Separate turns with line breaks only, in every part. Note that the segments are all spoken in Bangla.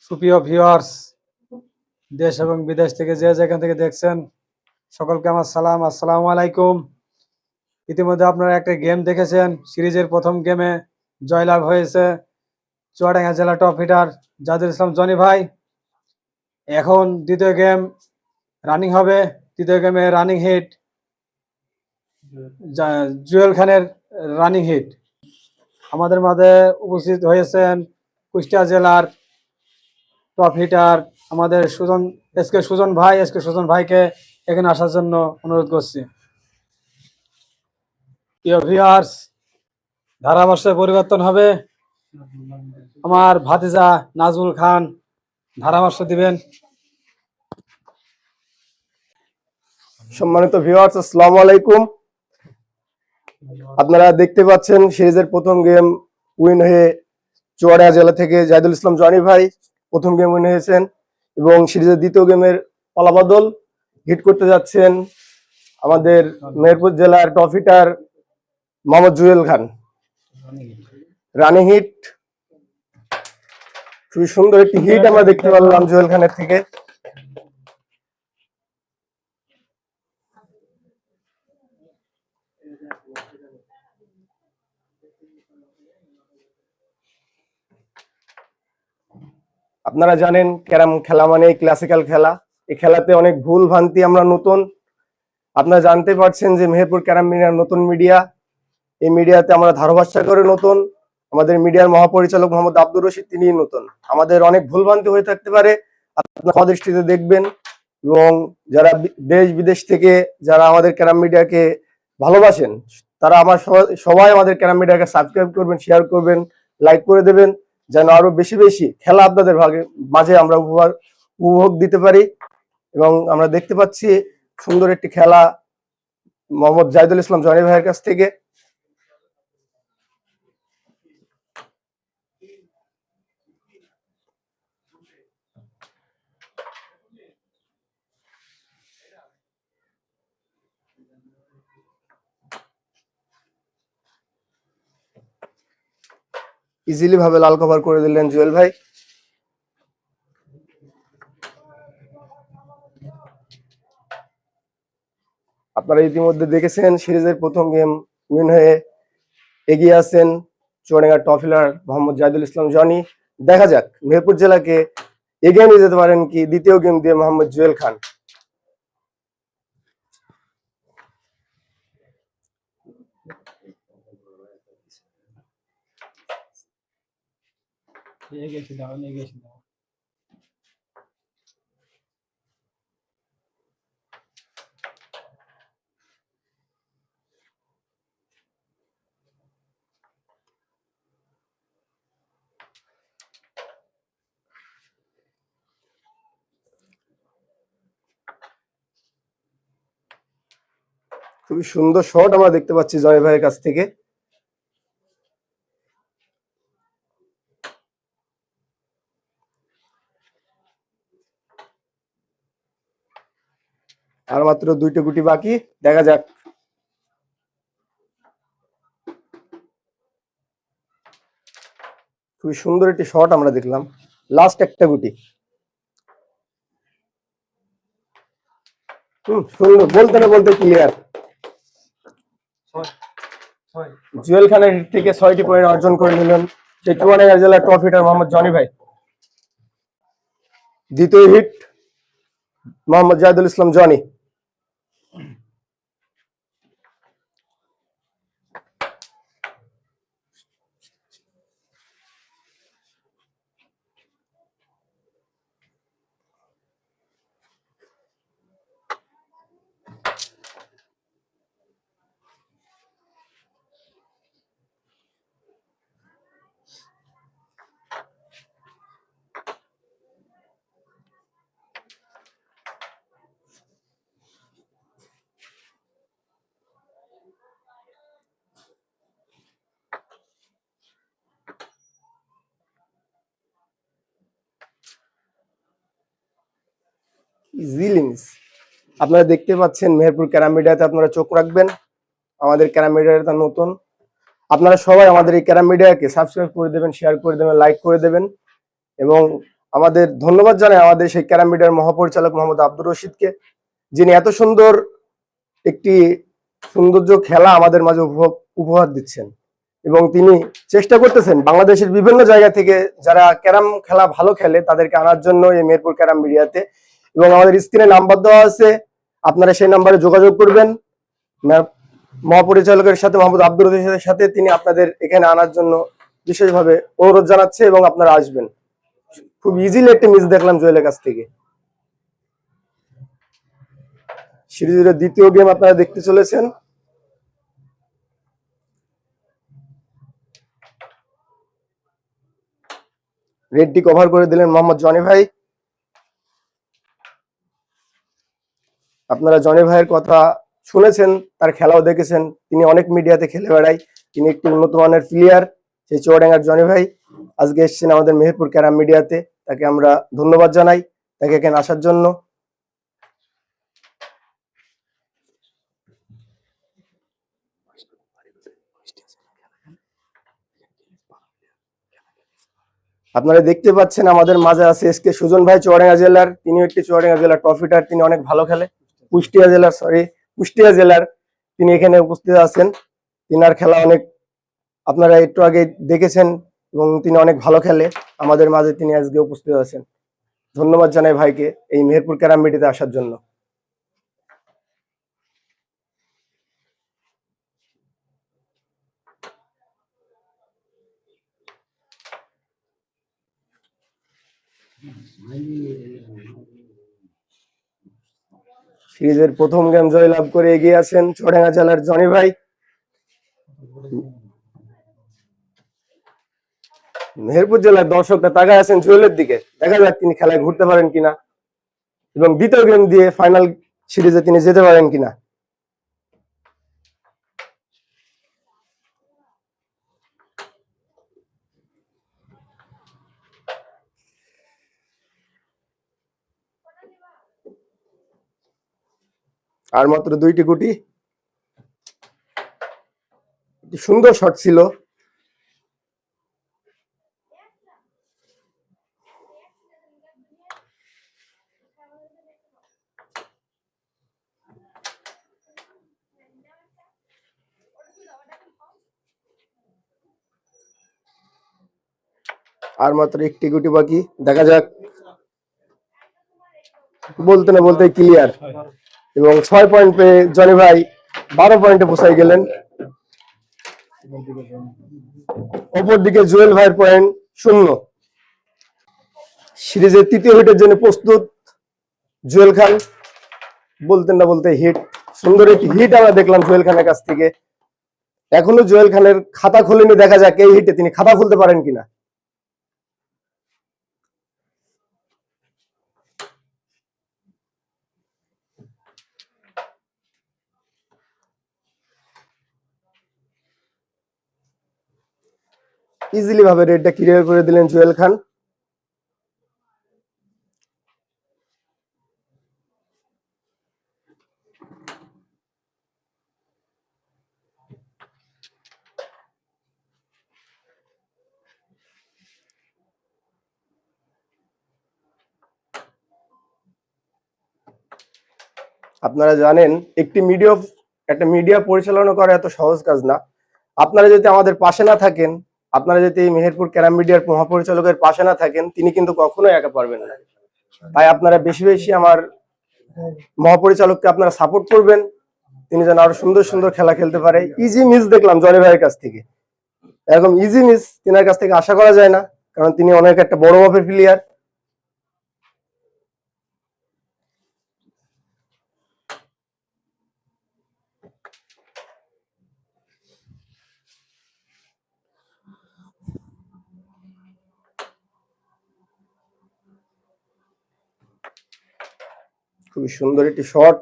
সুপ্রিয় ভিউয়ার্স, দেশ এবং বিদেশ থেকে যে যেখান থেকে দেখছেন সকলকে আমার সালাম, আসসালামু আলাইকুম। ইতিমধ্যে আপনারা একটা গেম দেখেছেন। সিরিজের প্রথম গেমে জয়লাভ হয়েছে চুয়াডাঙ্গা জেলা টপ হিটার জাহিদুল ইসলাম জনি ভাই। এখন দ্বিতীয় গেম রানিং হবে। দ্বিতীয় গেমে রানিং হিট জুয়েল খানের রানিং হিট। আমাদের মাঝে উপস্থিত হয়েছেন কুষ্টিয়া জেলার টপ হিটার আমাদের সুজন ভাইকে এখানে আসার জন্য অনুরোধ করছি। প্রিয় ভিউয়ার্স, ধারাভাষ্যে পরিবর্তন হবে। আমার ভাতিজা নাজমুল খান ধারাভাষ্য দিবেন।
সম্মানিত ভিউয়ার্স, আসসালামু আলাইকুম। আপনারা দেখতে পাচ্ছেন সিরিজের প্রথম গেম উইন হয়ে চুয়াডাঙ্গা জেলা থেকে জাহিদুল ইসলাম জনি ভাই প্রথম গেম উইন হয়েছেন এবং সিরিজের দ্বিতীয় গেমের পালাবদল হিট করতে যাচ্ছেন আমাদের মেহেরপুর জেলার টপ হিটার মোহাম্মদ জুয়েল খান। রানিং হিট, খুবই সুন্দর একটি হিট আমরা দেখতে পারলাম জুয়েল খানের থেকে। আপনারা জানেন ক্যারাম খেলা মানে ক্লাসিক্যাল খেলা। এই খেলাতে অনেক ভুল ভ্রান্তি আমরা নতুন। আপনারা জানতে পারছেন যে মেহেরপুর ক্যারাম মিডিয়ার নতুন মিডিয়া। এই মিডিয়াতে আমরা ধারাভাষ্য করে নতুন। আমাদের মিডিয়ার মহাপরিচালক মোহাম্মদ আব্দুর রশিদ তিনি নতুন। আমাদের অনেক ভুল ভ্রান্তি হয়ে থাকতে পারে, আপনারা দৃষ্টিতে দেখবেন। এবং যারা দেশ বিদেশ থেকে যারা আমাদের ক্যারাম মিডিয়াকে ভালোবাসেন তারা সবাই আমাদের ক্যারাম মিডিয়াকে সাবস্ক্রাইব করবেন, শেয়ার করবেন, লাইক করে দেবেন, যেন আরো বেশি বেশি খেলা আপনাদের মাঝে আমরা উপভোগ দিতে পারি। এবং আমরা দেখতে পাচ্ছি সুন্দর একটি খেলা মোহাম্মদ জাহিদুল ইসলাম জনি ভাইয়ের কাছ থেকে। ইজিলি ভাবে লাল কভার করে দিলেন জুয়েল ভাই। আপনারা ইতিমধ্যে দেখেছেন সিরিজের প্রথম গেম উইন হয়ে এগিয়ে আছেন চুয়াডাঙ্গার টপ হিটার মোহাম্মদ জাহিদুল ইসলাম জনি। দেখা যাক মেহেরপুর জেলাকে এগিয়ে নিয়ে যেতে পারেন কি দ্বিতীয় গেম দিয়ে মোহাম্মদ জুয়েল খান। খুবই সুন্দর শট আমরা দেখতে পাচ্ছি জয় ভাইয়ের কাছ থেকে। আর মাত্র দুইটা গুটি বাকি, দেখা যাক। খুবই সুন্দর একটি শট আমরা দেখলাম, লাস্ট একটা গুটি। সুন্দর, বলতে না বলতে ক্লিয়ার। জুয়েল খানের থেকে 6টি পয়েন্ট অর্জন করে নিলেন সেই চুয়াডাঙ্গা জেলার টপ হিটার মোহাম্মদ জনি ভাই। দ্বিতীয় হিট মোহাম্মদ জাহিদুল ইসলাম জনি। আপনারা দেখতে পাচ্ছেন মেহেরপুর ক্যারাম মিডিয়াতে আপনারা চোখ রাখবেন। আমাদের ক্যারাম মিডিয়াটা নতুন। আপনারা সবাই আমাদের এই ক্যারাম মিডিয়াকে সাবস্ক্রাইব করে দেবেন, শেয়ার করে দেবেন, লাইক করে দেবেন এবং আমাদের ধন্যবাদ জানাই আমাদের সেই ক্যারাম মিডিয়ার মহাপরিচালক মোহাম্মদ আব্দুর রশিদকে, যিনি এত সুন্দর একটি সৌন্দর্য খেলা আমাদের মাঝে উপহার দিচ্ছেন এবং তিনি চেষ্টা করতেছেন বাংলাদেশের বিভিন্ন জায়গা থেকে যারা ক্যারাম খেলা ভালো খেলে তাদেরকে আনার জন্য এই মেহেরপুর ক্যারাম মিডিয়াতে। এবং আমাদের স্ক্রিনে নাম্বার দেওয়া আছে, আপনারা সেই নাম্বারে যোগাযোগ করবেন মহাপরিচালকের সাথে, মোহাম্মদ আব্দুর রশিদের সাথে। তিনি আপনাদের এখানে আনার জন্য বিশেষভাবে অনুরোধ জানাচ্ছে এবং আপনারা আসবেন। খুব ইজিলি একটা মিস দেখলাম জুয়েলের কাছ থেকে। সিরিজের দ্বিতীয় গেম আপনারা দেখতে চলেছেন। রেডটি কভার করে দিলেন মোহাম্মদ জনি ভাই। আপনারা জনি ভাইয়ের কথা শুনেছেন, তার খেলাও দেখেছেন, তিনি অনেক মিডিয়াতে খেলে বেড়ায়, তিনি একটি উন্নত মানের প্লেয়ার। সেই চুয়াডাঙ্গার জনি ভাই আজকে এসেছেন আমাদের মেহেরপুর ক্যারাম মিডিয়াতে, তাকে আমরা ধন্যবাদ জানাই তাকে এখানে আসার জন্য। আপনারা দেখতে পাচ্ছেন আমাদের মাঝে আছে এসকে সুজন ভাই, চুয়াডাঙ্গা জেলার, তিনি একটি চুয়াডাঙ্গা জেলার ট্রফিটার, তিনি অনেক ভালো খেলে। কুষ্টিয়া জেলার তিনি এখানে উপস্থিত আছেন। তিনার খেলা অনেক আপনারা একটু আগে দেখেছেন এবং তিনি অনেক ভালো খেলে, আমাদের মাঝে তিনি আজকে উপস্থিত আছেন। ধন্যবাদ জানাই ভাইকে এই মেহেরপুর ক্যারাম মিডিয়াতে আসার জন্য। সিরিজের প্রথম গেম জয়লাভ করে এগিয়ে আছেন চুয়াডাঙ্গা জেলার জনি ভাই। মেহেরপুর জেলার দর্শকরা তাকায় আছেন জুয়েলের দিকে, দেখা যাক তিনি খেলায় ঘুরতে পারেন কিনা এবং দ্বিতীয় গেম দিয়ে ফাইনাল সিরিজে তিনি যেতে পারেন কিনা। আর মাত্র 2টি গুটি, সুন্দর শট ছিল। আর মাত্র 1টি গুটি বাকি, দেখা যাক। বলতে না বলতে ক্লিয়ার এবং 6 পয়েন্ট পেয়ে জনি ভাই 12 পয়েন্টে পৌঁছাই গেলেন। অপরদিকে জুয়েল ভাইয়ের পয়েন্ট 0। সিরিজের তৃতীয় হিটের জন্য প্রস্তুত জুয়েল খান। বলতে না বলতে হিট, সুন্দর একটি হিট আমরা দেখলাম জুয়েল খানের কাছ থেকে। এখনো জুয়েল খানের খাতা খুলেনি, দেখা যাক এই হিটে তিনি খাতা খুলতে পারেন কিনা। ইজিলি ভাবে রেডটা ক্লিয়ার করে দিলেন জুয়েল খান। আপনারা জানেন একটা মিডিয়া পরিচালনা করা এত সহজ কাজ না। আপনারা যদি আমাদের পাশে না থাকেন, আপনারা যদি মেহেরপুর ক্যারাম মিডিয়ার মহাপরিচালকের পাশে না থাকেন, তিনি কিন্তু কখনোই একা পারবেন না। তাই আপনারা বেশি বেশি আমার মহাপরিচালককে আপনারা সাপোর্ট করবেন, তিনি যেন আরো সুন্দর সুন্দর খেলা খেলতে পারে। ইজি মিস দেখলাম জনি ভাইয়ের কাছ থেকে, এরকম ইজি মিস তিনার কাছ থেকে আশা করা যায় না, কারণ তিনি অনেক একটা বড় মাপের প্লেয়ার। খুবই সুন্দর একটি শট।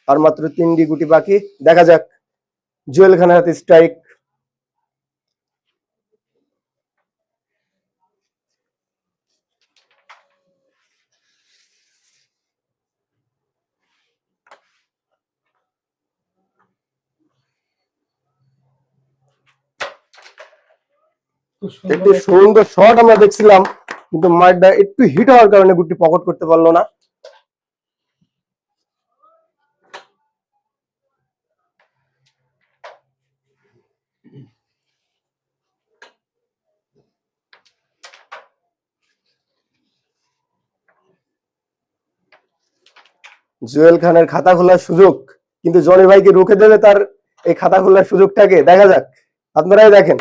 আর মাত্র 3টি গুটি বাকি, দেখা যাক জুয়েল খানের হাতে স্ট্রাইক। একটি সুন্দর শট আমরা দেখছিলাম কিন্তু মাঠটা একটু হিট হওয়ার কারণে গুটি পকেট করতে পারলো না। জুয়েল খানের খাতা খোলার সুযোগ, কিন্তু জনি ভাইকে রুখে দেবে তার এই খাতা খোলার সুযোগটাকে? দেখা যাক, আপনারাই দেখেন।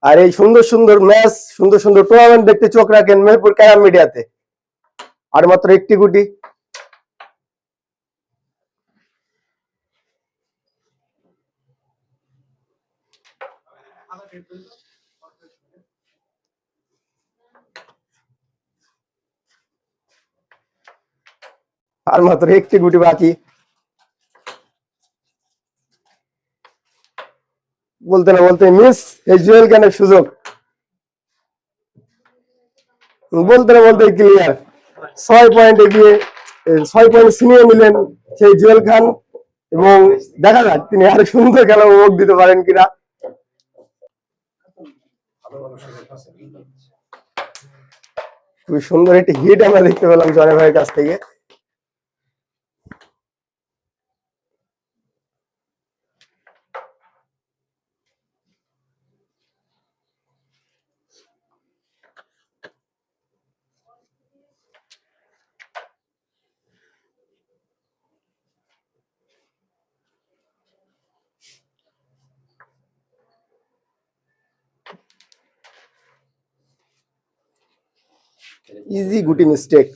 আর এই সুন্দর সুন্দর ম্যাচ, সুন্দর সুন্দর টুর্নামেন্ট দেখতে চোখ রাখেন মেহেরপুর ক্যারাম মিডিয়াতে। আর মাত্র একটি গুটি। আর মাত্র একটি গুটি বাকি। বলতে না বলতে মিস এই জুয়েল খানের সুযোগ। বলতে না বলতে ক্লিয়ার। 6 পয়েন্টে গিয়ে 6 পয়েন্ট ছিনিয়ে নিলেন সেই জুয়েল খান। এবং দেখা যাক তিনি আরো সুন্দর খেলা উপভোগ দিতে পারেন কিনা। খুবই সুন্দর একটি হিট আমরা দেখতে পেলাম জনি ভাইয়ের কাছ থেকে। ইজি গুটি মিস্টেক।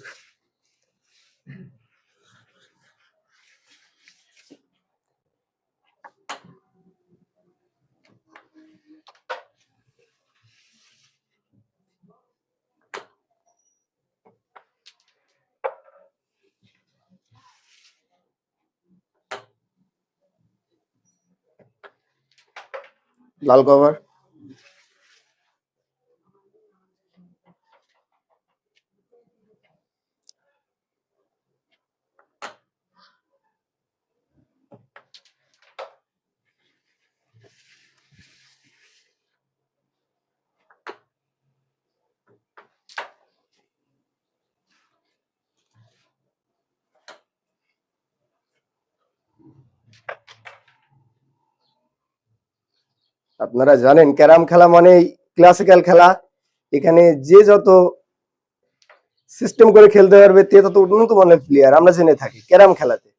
লাল কভার। আপনারা জানেন ক্যারাম খেলা মানে ক্লাসিক্যাল খেলা। এখানে যে যত সিস্টেম করে খেলতে পারবে তে তত উন্নত মানের প্লেয়ার আমরা জেনে থাকি ক্যারাম খেলাতে।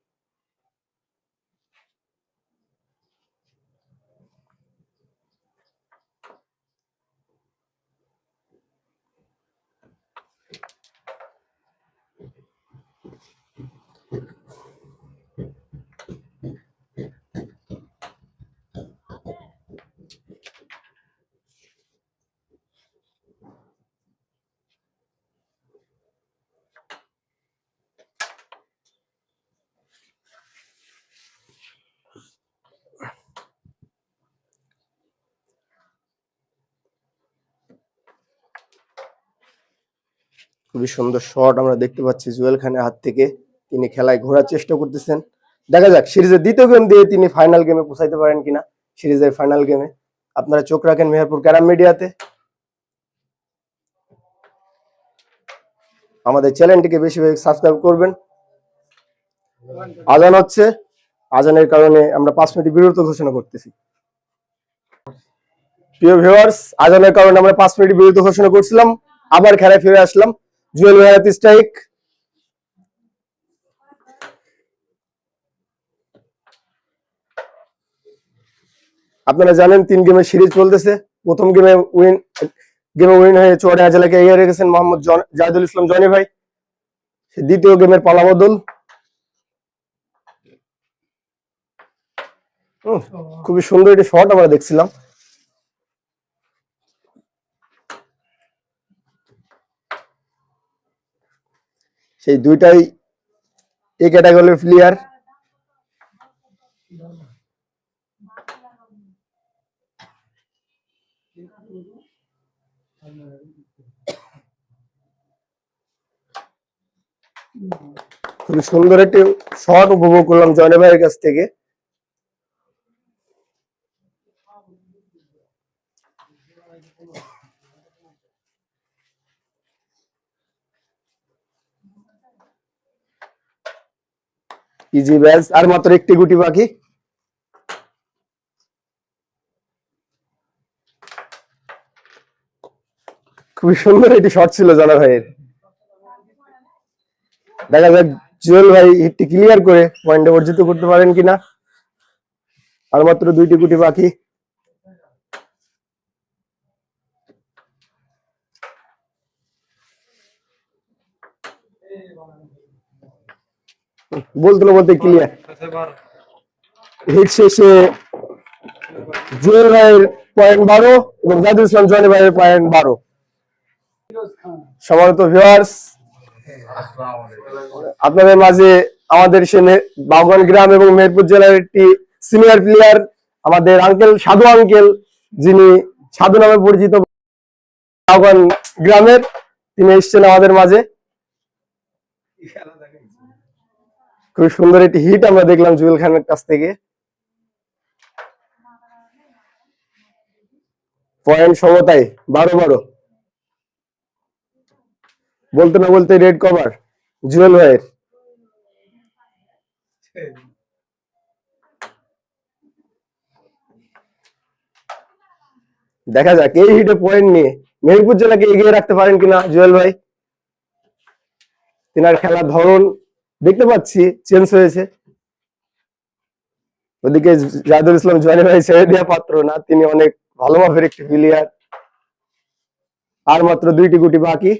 খুবই সুন্দর শট আমরা দেখতে পাচ্ছি জুয়েল খানের হাত থেকে। তিনি খেলায় ঘোরার চেষ্টা করতেছেন। দেখা যাক সিরিজের দ্বিতীয় গেম দিয়ে তিনি ফাইনাল গেমে পৌঁছাইতে পারেন কিনা। সিরিজের ফাইনাল গেমে আপনারা চোখ রাখেন মেহেরপুর ক্যারাম মিডিয়াতে। আমাদের চ্যানেলটিকে বেশি বেশি সাবস্ক্রাইব করবেন। আজান হচ্ছে, আজানের কারণে আমরা 5 মিনিট বিরত ঘোষণা করতেছি। প্রিয় ভিউয়ার্স, আজানের কারণে আমরা 5 মিনিট বিরত ঘোষণা করছিলাম, আবার খেলায় ফিরে আসলাম। জুয়েল ভাইয়াত স্ট্রাইক। আপনারা জানেন 3 গেমের সিরিজ চলতেছে। প্রথম গেমে উইন হয়ে চুয়াডাঙ্গা জেলাকে এগিয়ে রেখেছেন মোহাম্মদ জাহিদুল ইসলাম জনি ভাই। দ্বিতীয় গেমের পালাবদল। খুবই সুন্দর একটি শট আমরা দেখছিলাম। সেই দুইটাই এই ক্যাটাগরির প্লেয়ার। খুবই সুন্দর একটি শট উপভোগ করলাম জনি ভাইয়ের কাছ থেকে। ইজি ব্যাস, আর মাত্র একটি গুটি বাকি। খুবই সুন্দর একটি শট ছিল জানা ভাইয়ের। দেখা যাক জুয়েল ভাই হিটটি ক্লিয়ার করে পয়েন্টে অর্জিত করতে পারেন কিনা। আর মাত্র 2টি গুটি বাকি। বলতে না বলতে ক্লিয়ার। হিট শেষে জুয়েল ভাইয়ের পয়েন্ট 12 এবং জাদুল ইসলাম জনি ভাইয়ের পয়েন্ট 12। সম্মানিত ভিউয়ার্স, আপনাদের মাঝে আমাদের বাউগান গ্রাম এবং মেহেরপুর জেলার একটি সিনিয়র প্লেয়ার, আমাদের আঙ্কেল সাধু আঙ্কেল, যিনি সাধু নামে পরিচিত বাউগান গ্রামের, তিনি এসেছেন আমাদের মাঝে। খুব সুন্দর একটি হিট আমরা দেখলাম জুয়েল খানের কাছ থেকে। পয়েন্ট সমতায় 12-12। বলতে না বলতে রেড কভার জুয়েল ভাইয়ের। দেখা যাক এই হিটে পয়েন্ট নিয়ে মেহেরপুর জেলাকে এগিয়ে রাখতে পারেন কিনা জুয়েল ভাই। তিনার খেলার ধরন দেখতে পাচ্ছি চেঞ্জ হয়েছে। ওদিকে জাহিদুল ইসলাম জনি ভাই ছেড়ে দেওয়া পাত্র না, তিনি অনেক ভালো মাপের একটি প্লেয়ার। আর মাত্র 2টি গুটি বাকি।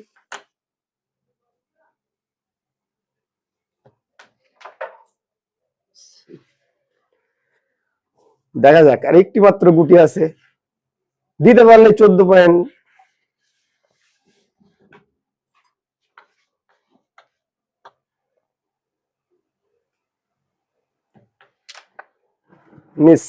দেখা যাক, আর একটি মাত্র গুটি আছে, দিতে পারলে 14 পয়েন্ট। মিস।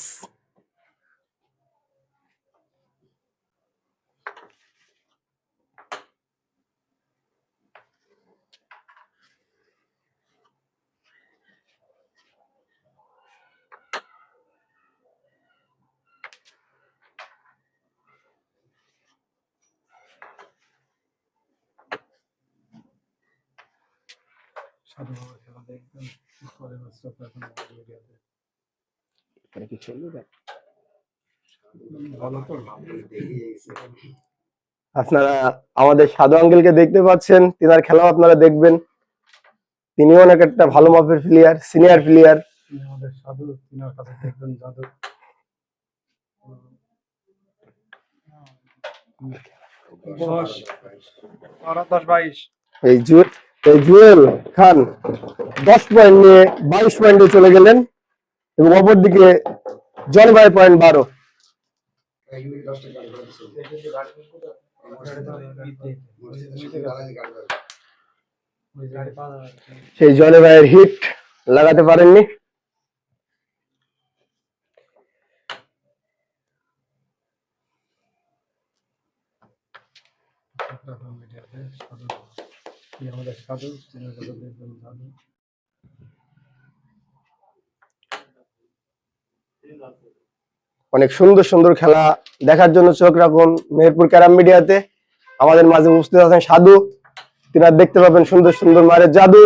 আপনারা আমাদের সাধু আঙ্কেলকে দেখতে পাচ্ছেন, তিনার খেলাও আপনারা দেখবেন। তিনিও অনেক একটা ভালো মাপের প্লেয়ার, সিনিয়র প্লেয়ার।
আমাদের সাধু, তিনার কাছে দেখবেন জাদু।
এই জুয়েল খান 10 পয়েন্ট নিয়ে 22 পয়েন্টে চলে গেলেন এবং অপরদিকে জনি ভাই পয়েন্ট 12। সেই জনি ভাইয়ের হিট লাগাতে পারেননি।
আমাদের সাধু, তিনার কাছে দেখবেন জাদু।
অনেক সুন্দর সুন্দর খেলা দেখার জন্য চোখ রাখুন মেহেরপুর ক্যারাম মিডিয়াতে। আমাদের মাঝে উপস্থিত আছেন সাধু, তিনার দেখতে পাবেন সুন্দর সুন্দর মারের জাদু।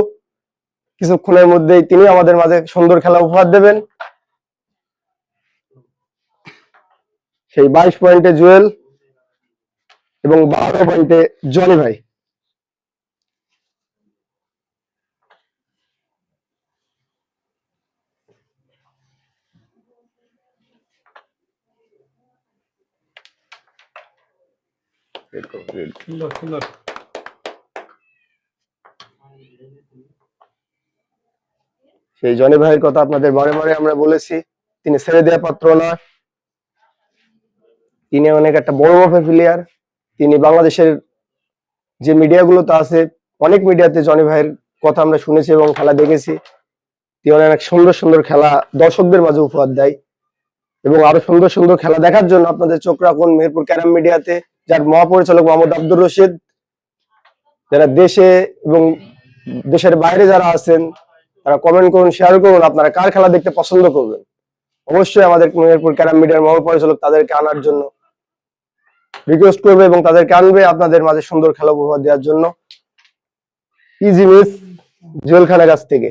কিছুক্ষণের মধ্যেই তিনি আমাদের মাঝে সুন্দর খেলা উপহার দেবেন। সেই 22 পয়েন্টে জুয়েল এবং 12 পয়েন্টে জনি ভাই।
সুন্দর সুন্দর।
সেই জনি ভাইয়ের কথা আপনাদের বারে বারে আমরা বলেছি, তিনি ছেড়ে দেওয়া পাত্র না। তিনি অনেক একটা বড় মাপের প্লেয়ার। তিনি বাংলাদেশের যে মিডিয়াগুলোতে আছে, অনেক মিডিয়াতে জনি ভাইয়ের কথা আমরা শুনেছি এবং খেলা দেখেছি। তিনি অনেক সুন্দর সুন্দর খেলা দর্শকদের মাঝে উপহার দেয় এবং আরো সুন্দর সুন্দর খেলা দেখার জন্য আপনাদের চোখ রাখুন মেহেরপুর ক্যারাম মিডিয়াতে, যার মহাপরিচালক মোহাম্মদ আব্দুর রশিদ। যারা দেশে এবং দেশের বাইরে যারা আছেন, তারা কমেন্ট করুন, শেয়ার করুন, আপনারা কার খেলা দেখতে পছন্দ করবেন। অবশ্যই আমাদের মেহেরপুর ক্যারাম মিডিয়ার মহাপরিচালক তাদেরকে আনার জন্য রিকোয়েস্ট করবে এবং তাদেরকে আনবে আপনাদের মাঝে সুন্দর খেলা উপহার দেওয়ার জন্য। ইজি মিস জুয়েল খানের কাছ থেকে।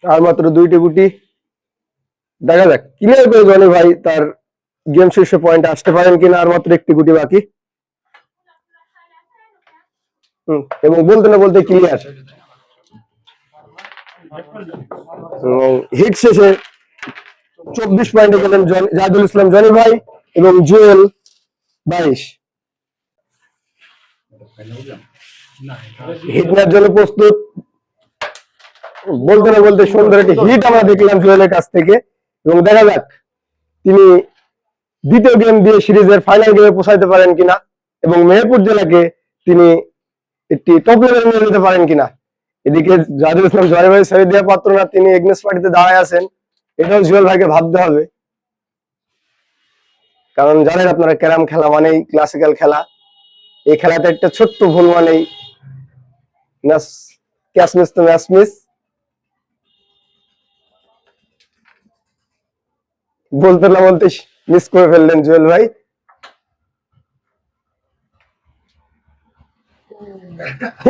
আর মাত্র 2টি গুটি। দেখা যাক ক্লিয়ার করে জনি ভাই তার গেম শীর্ষে পয়েন্ট আসতে পারেন কিনা। আর মাত্র 1টি গুটি বাকি। এবং বলতে না বলতে ক্লিয়ার। হিট শেষে 24 পয়েন্টে গেলেন জাহিদুল ইসলাম জনি ভাই এবং জুয়েল 22। হিট নেওয়ার জন্য প্রস্তুত। বলতে না বলতে সুন্দর একটি হিট আমরা দেখলাম জুয়েলের কাছ থেকে। এবং দেখা যাক তিনি দ্বিতীয় গেম দিয়ে সিরিজের ফাইনাল গেমে পৌঁছাইতে পারেন কিনা এবং মেহেরপুর জেলাকে তিনি একটি টপ লেভেলে নিয়ে যেতে পারেন কিনা। এদিকে জাহিদুল ইসলাম জনি ভাই ছেড়ে দেওয়া পাত্র না, তিনি এগনেস্ট পার্টিতে দাঁড়ায় আছেন। এটাও জুয়েল ভাইকে ভাবতে হবে, কারণ জানেন আপনারা ক্যারাম খেলা মানেই ক্লাসিক্যাল খেলা। এই খেলাতে একটা ছোট্ট ভুল মানেই ক্যাচ মিস তো ম্যাচ মিস। বলতে না বলতে মিস করে ফেললেন জুয়েল ভাই।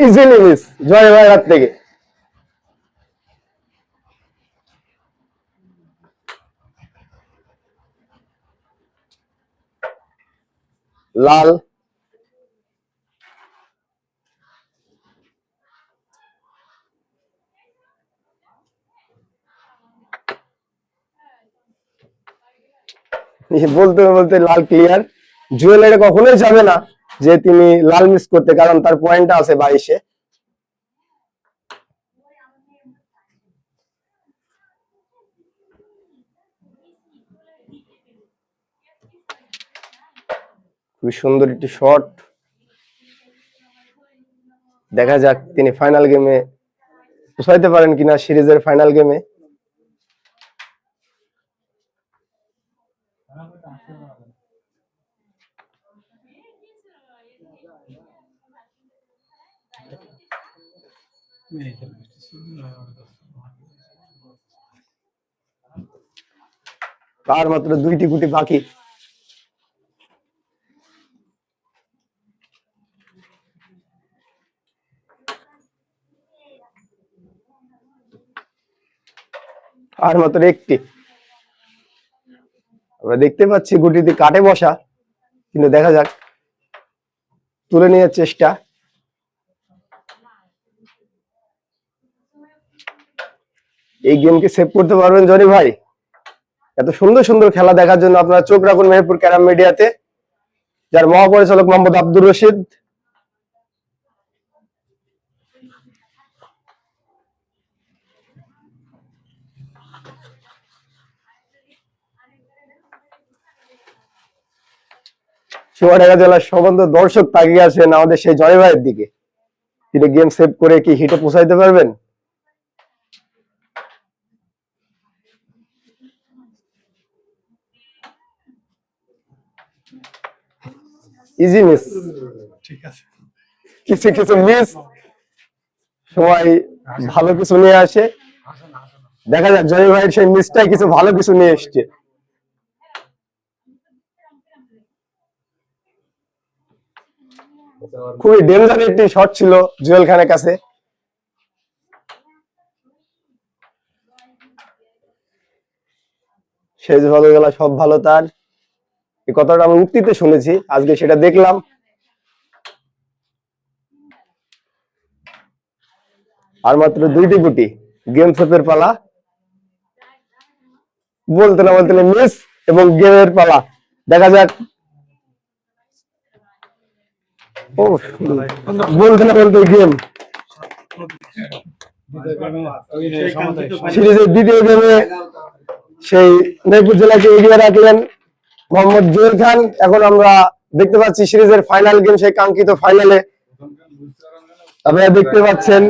ইজিলি মিস জয় ভাই হাত থেকে। লাল বলতে বলতে লাল ক্লিয়ার। জুয়েল এটা কখনোই যাবে না যে তিনি লাল মিস করতে, কারণ তার পয়েন্ট আছে 22-এ। খুবই সুন্দর একটি শট। দেখা যাক তিনি ফাইনাল গেমে পৌঁছাইতে পারেন কিনা, সিরিজের ফাইনাল গেমে। আর মাত্র 2টি গুটি বাকি। আর মাত্র 1টি। আমরা দেখতে পাচ্ছি গুটিটি কাটে বসা, কিন্তু দেখা যাক তুলে নেওয়ার চেষ্টা। এই গেমকে সেভ করতে পারবেন জনি ভাই? এত সুন্দর সুন্দর খেলা দেখার জন্য আপনারা চোখ রাখুন মেহেরপুর ক্যারাম মিডিয়াতে, যার মহাপরিচালক মোহাম্মদ আব্দুর রশিদ। চুয়াডাঙ্গা জেলার সমস্ত দর্শক তাকিয়ে আছেন আমাদের সেই জনি ভাইয়ের দিকে। তিনি গেম সেভ করে কি হিটে পৌঁছাইতে পারবেন? Easy miss. ঠিক আছে, কিছু কিছু মিস সময় ভালো কিছু নিয়ে আসে। দেখা যাক জনি ভাইয়ের সেই মিসটাই কিছু ভালো কিছু নিয়ে এসছে। খুবই ডেঞ্জার একটি শট ছিল জুয়েল খানের কাছে। শেষ ভালো গেলা সব ভালো তার, এই কথাটা আমি উক্তিতে শুনেছি, আজকে সেটা দেখলাম। আর মাত্র 2টি গুটি, গেম সেভের পালা। বলতে না বলতে মিস এবং গেমের পালা। দেখা যাক বলতে না বলতে গেম। সিরিজের দ্বিতীয় গেমে সেই মেহেরপুর জেলাকে এগিয়ে রাখলেন মোহাম্মদ জুয়েল খান। এখন আমরা দেখতে পাচ্ছি সিরিজের ফাইনাল গেম, সেই কাঙ্ক্ষিত ফাইনালে আপনারা দেখতে পাচ্ছেন